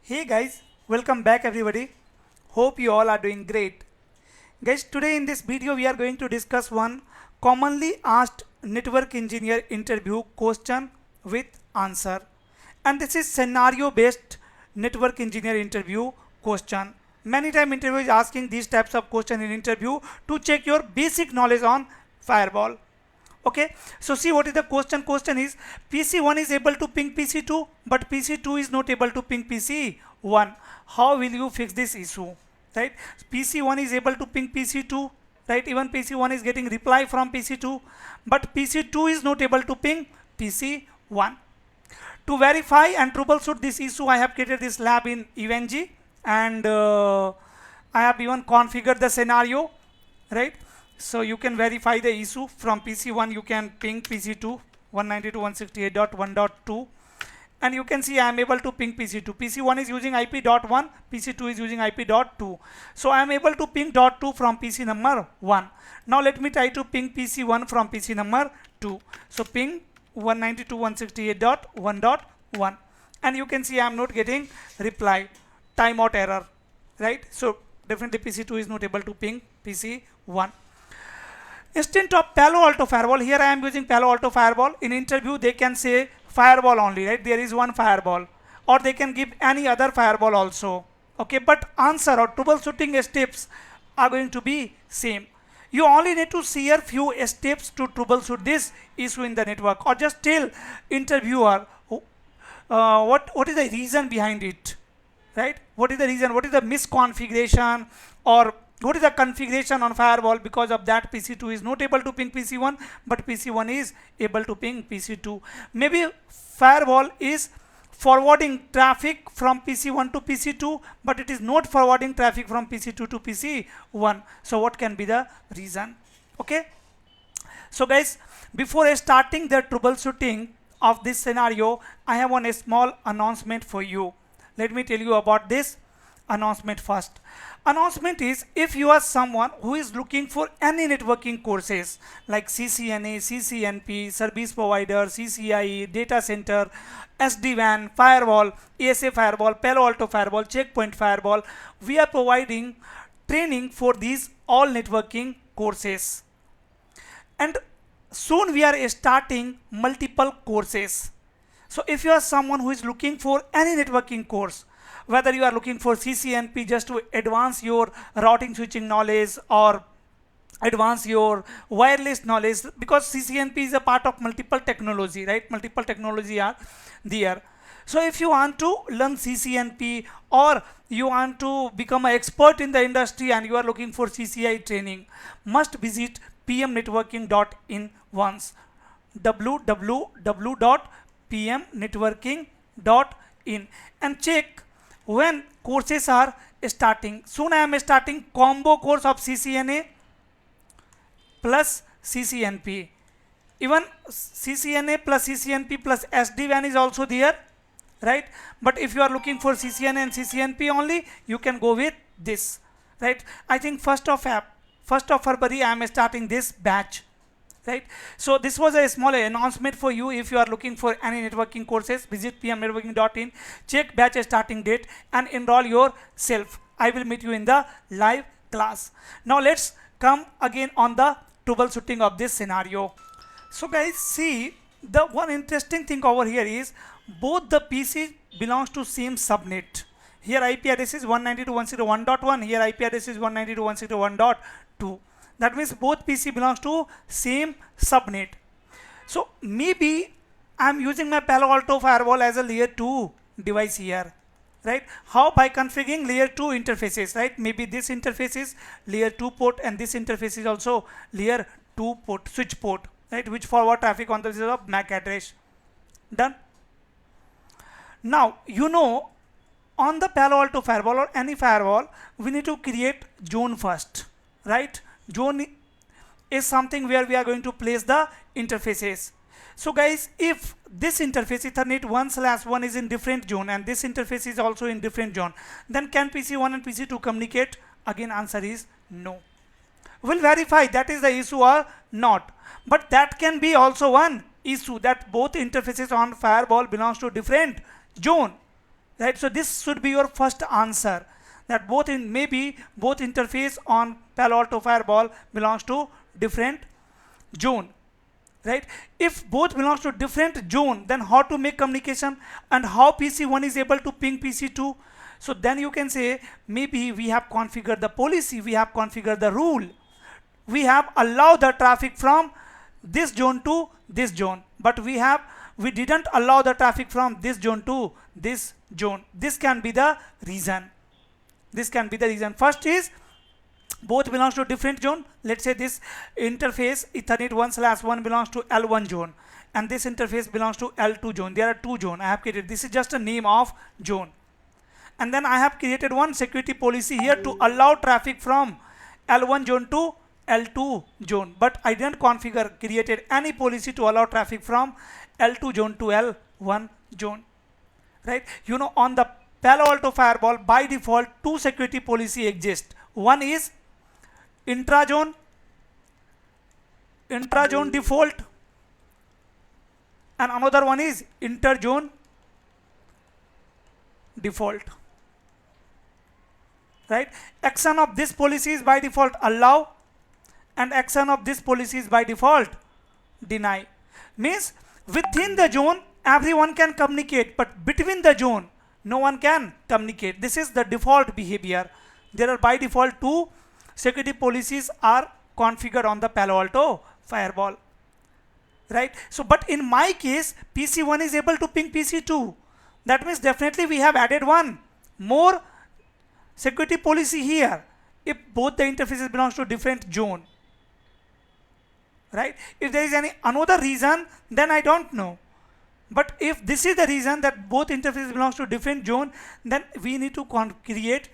Hey guys, welcome back everybody. Hope you all are doing great. Guys, today in this video we are going to discuss one commonly asked network engineer interview question with answer. And this is scenario based network engineer interview question. Many time interview is asking these types of question in interview to check your basic knowledge on firewall. Okay, so see what is the question is PC1 is able to ping PC2 but PC2 is not able to ping PC1. How will you fix this issue, right? PC1 is able to ping PC2, right? Even PC1 is getting reply from PC2 but PC2 is not able to ping PC1. To verify and troubleshoot this issue, I have created this lab in EVNG and I have even configured the scenario, right? So you can verify the issue from PC1. You can ping PC2 192.168.1.2 and you can see I am able to ping PC2. PC1 is using IP.1, PC2 is using IP.2. So I am able to ping .2 from PC number 1. Now let me try to ping PC1 from PC number 2. So ping 192.168.1.1 and you can see I am not getting reply, timeout error, right? So definitely PC2 is not able to ping PC1. Instead of Palo Alto firewall, here I am using Palo Alto firewall. In interview they can say firewall only, right? There is one firewall, or they can give any other firewall also. Okay, but answer or troubleshooting steps are going to be same. You only need to see a few steps to troubleshoot this issue in the network, or just tell interviewer what is the reason behind it, right? What is the reason? What is the misconfiguration or what is the configuration on firewall? Because of that PC2 is not able to ping PC1 but PC1 is able to ping PC2. Maybe firewall is forwarding traffic from PC1 to PC2 but it is not forwarding traffic from PC2 to PC1. So what can be the reason? Okay, so guys, before starting the troubleshooting of this scenario, I have one small announcement for you. Let me tell you about this announcement first. Announcement is, if you are someone who is looking for any networking courses like ccna, ccnp, service provider, ccie, data center, SD-WAN, firewall, ASA firewall, Palo Alto firewall, checkpoint firewall, we are providing training for these all networking courses. And soon we are starting multiple courses. So if you are someone who is looking for any networking course, whether you are looking for CCNP just to advance your routing switching knowledge or advance your wireless knowledge, because CCNP is a part of multiple technology, right? Multiple technology are there. So if you want to learn CCNP or you want to become an expert in the industry and you are looking for CCI training, must visit pmnetworking.in once. www.pmnetworking.in and check when courses are starting. Soon I am starting combo course of CCNA plus CCNP. Even CCNA plus CCNP plus SD-WAN is also there, right? But if you are looking for CCNA and CCNP only, you can go with this, right? I think 1st of February I am starting this batch, right? So this was a small announcement for you. If you are looking for any networking courses, visit pmnetworking.in, check batch starting date and enroll yourself. I will meet you in the live class. Now let's come again on the troubleshooting of this scenario. So guys, see, the one interesting thing over here is both the PC belongs to same subnet. Here IP address is 192.168.1.1, here IP address is 192.168.1.2. That means both PC belongs to same subnet. So maybe I'm using my Palo Alto firewall as a layer 2 device here, right? How? By configuring layer 2 interfaces, right? Maybe this interface is layer 2 port and this interface is also layer 2 port, switch port, right? Which forward traffic on the basis of MAC address. Done. Now, you know, on the Palo Alto firewall or any firewall, we need to create zone first, right? Zone is something where we are going to place the interfaces. So guys, if this interface Ethernet 1/1 is in different zone and this interface is also in different zone, then can PC1 and PC2 communicate? Again, answer is no. We'll verify that is the issue or not. But that can be also one issue, that both interfaces on firewall belongs to different zone, right? So this should be your first answer, that maybe both interface on Palo Alto firewall belongs to different zone, right? If both belongs to different zone, then how to make communication and how PC1 is able to ping PC2? So then you can say maybe we have configured the policy, we have configured the rule, we have allowed the traffic from this zone to this zone, but we didn't allow the traffic from this zone to this zone. This can be the reason. This can be the reason. First is both belongs to different zone. Let's say this interface Ethernet 1/1 belongs to L1 zone and this interface belongs to L2 zone. There are two zones I have created. This is just a name of zone. And then I have created one security policy here to allow traffic from L1 zone to L2 zone, but I didn't created any policy to allow traffic from L2 zone to L1 zone, right? You know, on the Palo Alto firewall by default two security policy exist. One is intra-zone default and another one is inter-zone default, right? Action of this policy is by default allow and action of this policy is by default deny. Means within the zone everyone can communicate, but between the zone no one can communicate. This is the default behavior. There are by default two security policies are configured on the Palo Alto firewall, right? So but in my case PC1 is able to ping PC2. That means definitely we have added one more security policy here if both the interfaces belongs to different zone, right? If there is any another reason, then I don't know. But if this is the reason that both interfaces belongs to different zone, then we need to create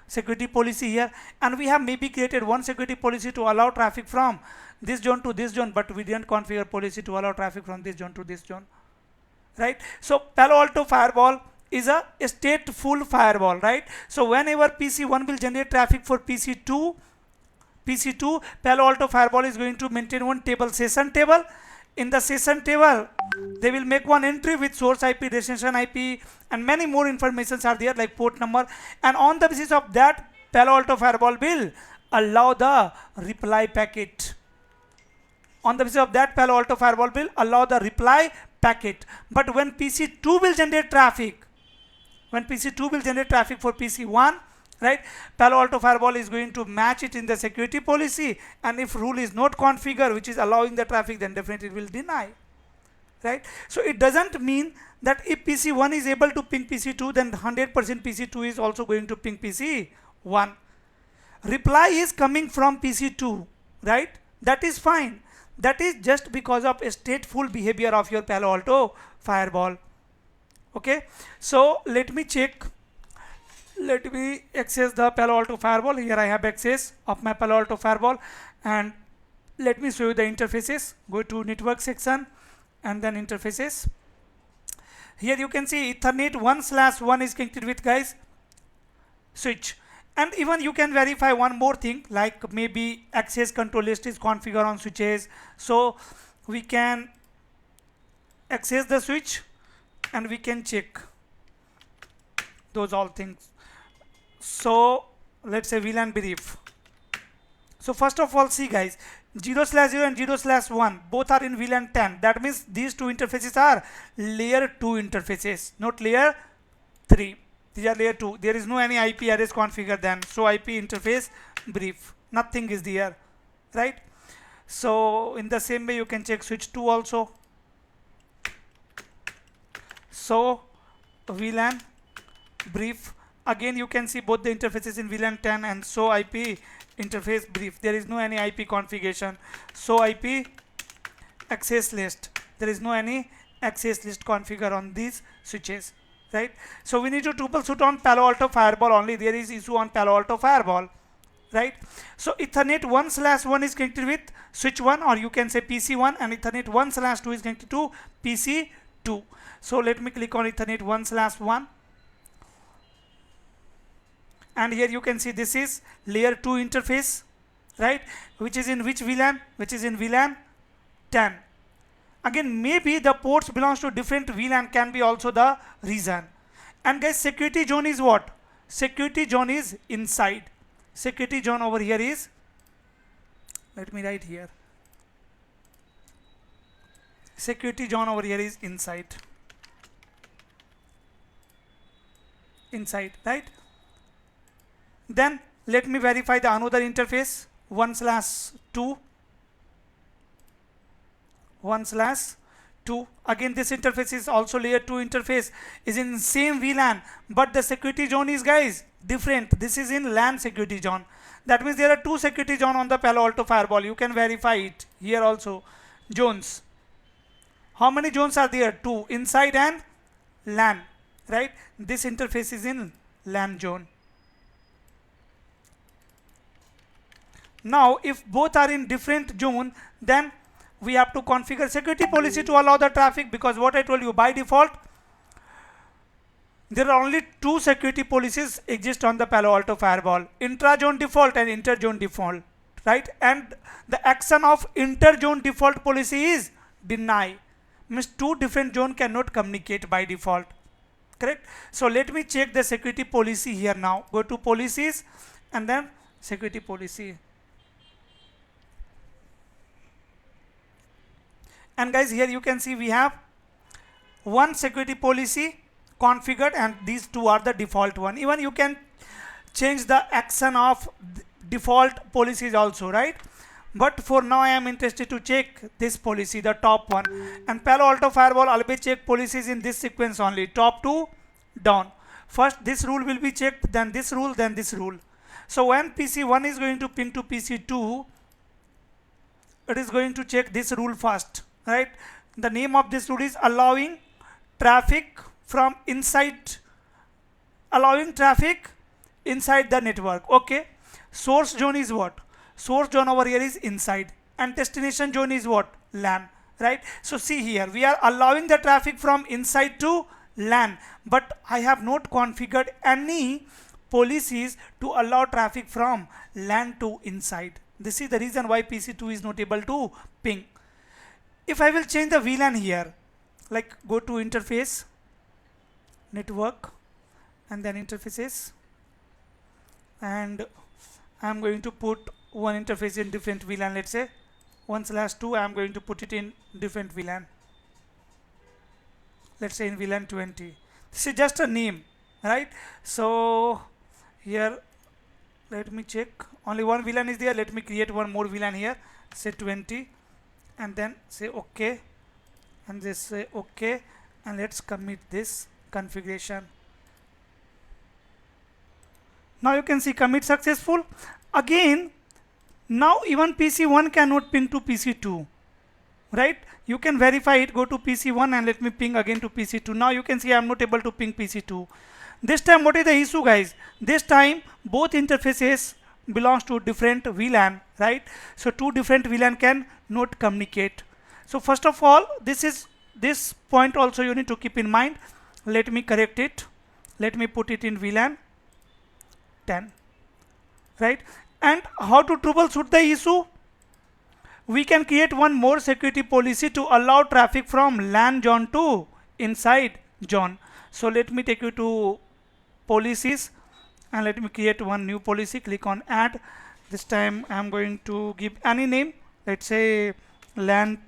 security policy here, and we have maybe created one security policy to allow traffic from this zone to this zone, but we didn't configure policy to allow traffic from this zone to this zone, right? So Palo Alto firewall is a stateful firewall, right? So whenever PC1 will generate traffic for PC2, Palo Alto firewall is going to maintain one table, session table. In the session table, they will make one entry with source IP, destination IP, and many more informations are there like port number. And on the basis of that, Palo Alto firewall will allow the reply packet. On the basis of that, Palo Alto firewall will allow the reply packet. But when PC2 will generate traffic, for PC1, right, Palo Alto firewall is going to match it in the security policy, and if rule is not configured which is allowing the traffic, then definitely it will deny, right? So it doesn't mean that if PC1 is able to ping PC2, then 100% PC2 is also going to ping PC1. Reply is coming from PC2, right? That is fine. That is just because of a stateful behavior of your Palo Alto firewall. Okay, so let me check. Let me access the Palo Alto firewall. Here I have access of my Palo Alto firewall, and let me show you the interfaces. Go to network section and then interfaces. Here you can see Ethernet 1/1 is connected with, guys, switch. And even you can verify one more thing, like maybe access control list is configured on switches. So we can access the switch and we can check those all things. So let's say VLAN brief. So first of all, see guys, 0/0 and 0/1 both are in VLAN 10. That means these two interfaces are layer 2 interfaces, not layer 3. These are layer 2. There is no any IP address configured then. So IP interface brief, nothing is there, right? So in the same way you can check switch 2 also. So VLAN brief, again you can see both the interfaces in VLAN 10 and so IP interface brief. There is no any IP configuration. So IP access list, there is no any access list configure on these switches, right? So we need to troubleshoot on Palo Alto firewall only. There is issue on Palo Alto firewall, right? So Ethernet 1/1 is connected with switch 1, or you can say PC1, and Ethernet 1/2 is connected to PC2. So let me click on Ethernet 1/1. And here you can see this is layer 2 interface, right? Which is in which VLAN? Which is in VLAN 10. Again, maybe the ports belongs to different VLAN can be also the reason. And guys, security zone is what? Security zone is inside. Security zone over here is, let me write here, security zone over here is inside. Inside, right? Then let me verify the another interface, 1/2. 1/2. Again, this interface is also layer 2 interface, is in same VLAN, but the security zone is, guys, different. This is in LAN security zone. That means there are two security zone on the Palo Alto firewall. You can verify it here also. Zones. How many zones are there? Two, inside and LAN, right? This interface is in LAN zone. Now, if both are in different zone, then we have to configure security policy to allow the traffic, because what I told you, by default, there are only two security policies exist on the Palo Alto firewall, intra-zone default and inter-zone default, right? And the action of inter-zone default policy is deny. Means two different zone cannot communicate by default, correct? So let me check the security policy here now. Go to policies and then security policy. And guys, here you can see we have one security policy configured, and these two are the default one. Even you can change the action of default policies also, right? But for now I am interested to check this policy, the top one. And Palo Alto firewall always check policies in this sequence only, top to down. First this rule will be checked, then this rule, then this rule. So when PC1 is going to ping to PC2, it is going to check this rule first, right? The name of this rule is allowing traffic from inside, allowing traffic inside the network. Okay, source zone is what? Source zone over here is inside, and destination zone is what? LAN, right? So see here, we are allowing the traffic from inside to LAN, but I have not configured any policies to allow traffic from LAN to inside. This is the reason why PC2 is not able to ping. If I will change the VLAN here, like go to interface, network, and then interfaces, and I'm going to put one interface in different VLAN, let's say 1/2, I'm going to put it in different VLAN, let's say in VLAN 20. This is just a name, right? So here let me check, only one VLAN is there. Let me create one more VLAN here, say 20, and then say OK, and this say OK, and let's commit this configuration. Now you can see commit successful. Again, now even PC1 cannot ping to PC2, right? You can verify it. Go to PC1 and let me ping again to PC2. Now you can see I am not able to ping PC2. This time what is the issue, guys? This time both interfaces belongs to different VLAN, right? So two different VLAN can not communicate. So first of all, this point also you need to keep in mind. Let me correct it. Let me put it in VLAN 10, right? And how to troubleshoot the issue? We can create one more security policy to allow traffic from LAN zone to inside zone. So let me take you to policies, and let me create one new policy. Click on add. This time I am going to give any name, let's say LAN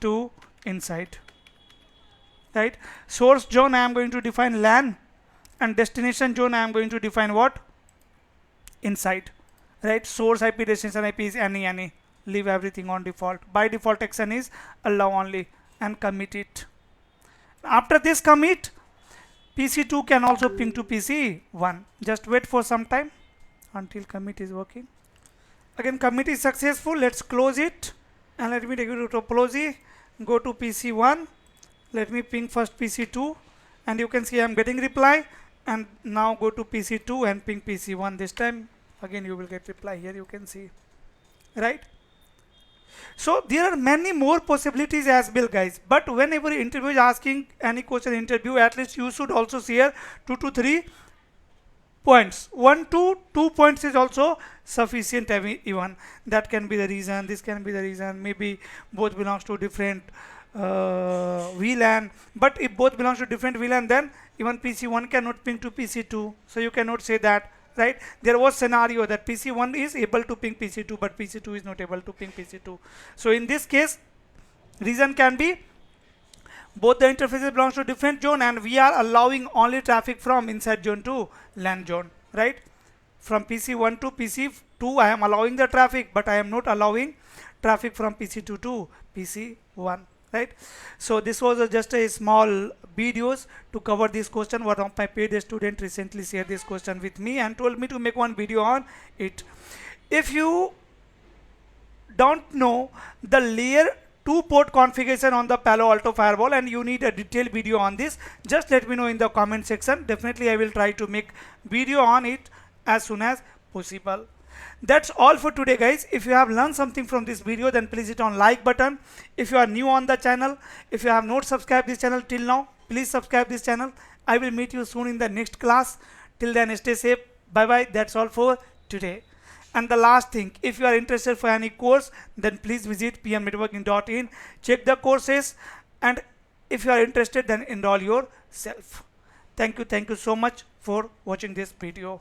to inside, right? Source zone I am going to define LAN, and destination zone I am going to define what? Inside, right? Source IP, destination IP is any. Leave everything on default. By default action is allow only, and commit it. After this commit, PC2 can also ping to PC1. Just wait for some time until commit is working. Again, commit is successful. Let's close it, and let me take you to topology. Go to PC1. Let me ping first PC2, and you can see I'm getting reply. And now go to PC2 and ping PC1. This time again you will get reply. Here you can see, right? So there are many more possibilities as well, guys. But whenever interview is asking any question interview, at least you should also share 2 to 3 points. 1 to 2 points is also sufficient. Even that can be the reason. This can be the reason. Maybe both belongs to different VLAN, but if both belongs to different VLAN, then even PC1 cannot ping to PC2, so you cannot say that, right? There was scenario that PC1 is able to ping PC2, but PC2 is not able to ping PC2. So in this case, reason can be both the interfaces belongs to different zone, and we are allowing only traffic from inside zone to LAN zone, right? From PC1 to PC2 I am allowing the traffic, but I am not allowing traffic from PC2 to PC1, right? So this was just a small videos to cover this question. One of my paid student recently shared this question with me and told me to make one video on it. If you don't know the layer 2 port configuration on the Palo Alto firewall and you need a detailed video on this, just let me know in the comment section. Definitely I will try to make video on it as soon as possible. That's all for today, guys. If you have learned something from this video, then please hit on like button. If you are new on the channel, if you have not subscribed this channel till now, please subscribe this channel. I will meet you soon in the next class. Till then, stay safe. Bye bye. That's all for today. And the last thing, if you are interested for any course, then please visit pmnetworking.in, check the courses, and if you are interested, then enroll yourself. Thank you so much for watching this video.